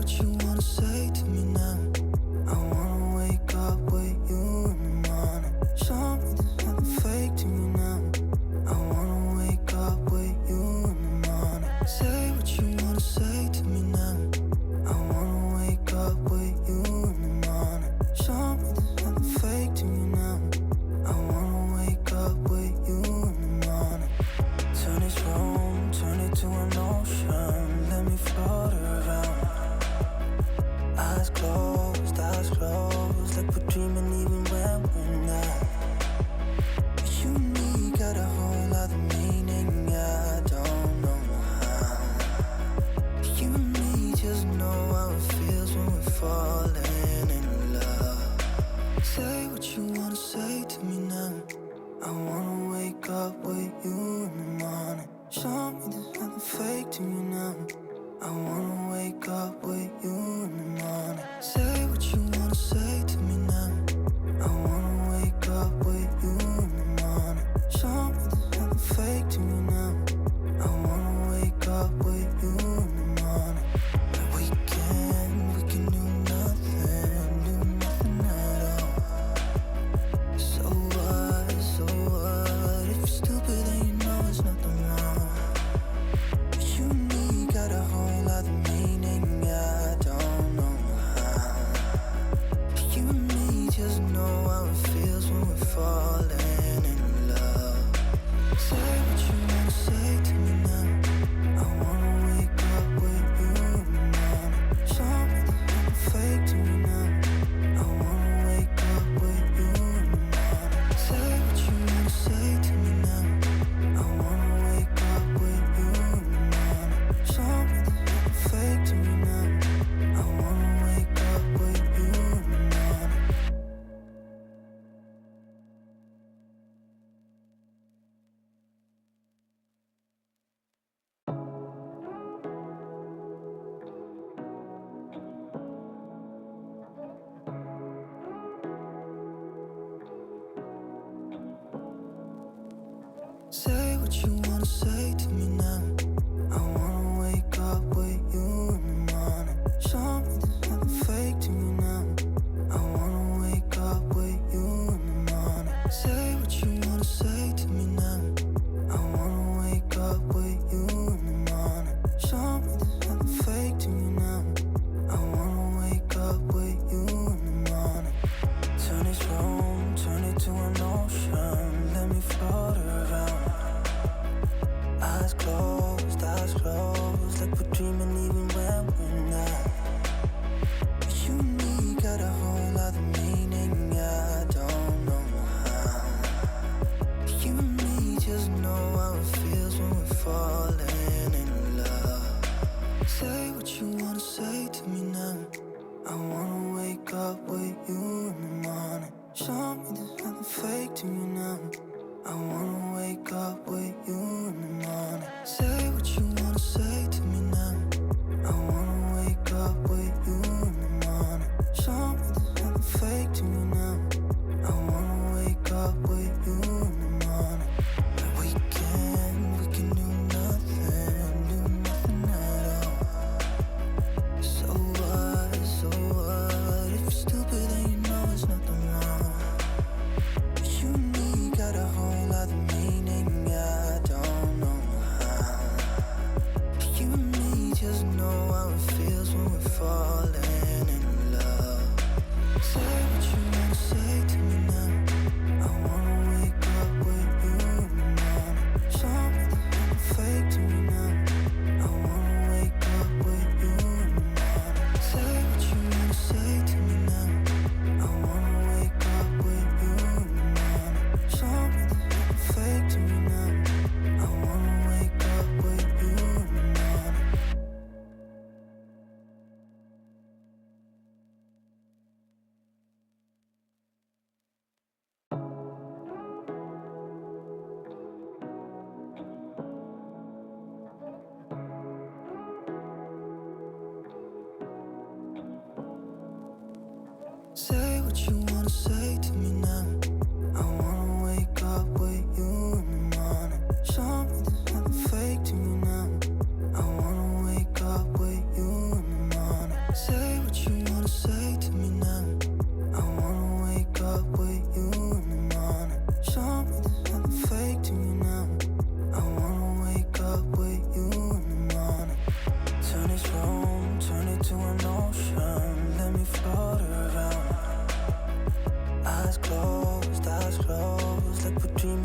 what you wanna say to me now. I wanna wake up with you in the morning. Show me there's nothing fake to me now. I wanna wake up with you in the morning. Say what you wanna say to me now. I wanna wake up with you in the morning. Show me there's nothing fake to me now. I wanna wake up with you in the morning. Turn this room, turn it to an ocean. Let me float around. Eyes closed, like we're dreaming even when we're not. You and me got a whole other meaning, I don't know how. You and me just know how it feels when we're falling in love. Say what you wanna say to me now. I wanna wake up with you in the morning. Show me there's nothing fake to me now. I wanna wake up with you in the morning. Say what you wanna say to me now. I wanna wake up with you in the morning. Show me there's nothing fake to me now. I wanna wake up with you in the morning. We can do nothing at all. So what, if you're stupid then you know there's nothing wrong. But you and me got a whole other meaning, I don't know how. You and me just know how it feels when we're falling in love. Say what you wanna say to me now. I wanna wake up with you in the morning. Show me there's nothing fake to me now. I wanna wake up with you in the morning. Say what you wanna say to me now. I wanna wake up with you in the morning. Show me there's nothing fake to me now. I wanna wake up with you in the morning. Say what you wanna say to me now. I wanna wake up with you in the morning. Show me there's nothing fake to me now. I wanna wake up with you in the morning. Say what you wanna say to me now. I wanna wake up with you in the morning. Show me there's nothing fake to me now. I wanna wake up with you in the morning. Turn this room, turn it to an ocean. Let me float around. Eyes closed, like we're dreaming even when we're not. But you and me got a whole other meaning, I don't know how. You and me just know how it feels when we're falling in love. Say what you wanna say to me now. I wanna wake up with you in the morning. Show me there's nothing fake to me now. I wanna wake up with you in the morning. Say what you wanna say to me now. I wanna wake up with you in the morning. Show me there's nothing fake to me now. I wanna wake up with you in the morning. We can do nothing at all. So what, if you're stupid then you know there's nothing wrong. But you and me got a whole other meaning, I don't know how. You and me just know how it feels when we're falling in love. Say what you wanna say to me now. I wanna wake up with you in the morning. Show me there's nothing fake to me now. I wanna wake up with you in the morning. Say what you wanna say to me now. I wanna wake up with you in the morning. Show me there's nothing fake to me now. I wanna wake up with you in the morning. Say what you wanna say to me now. I wanna wake up with you in the morning. Show me there's nothing fake to me now. I wanna wake up with you in the morning. like we're dreaming.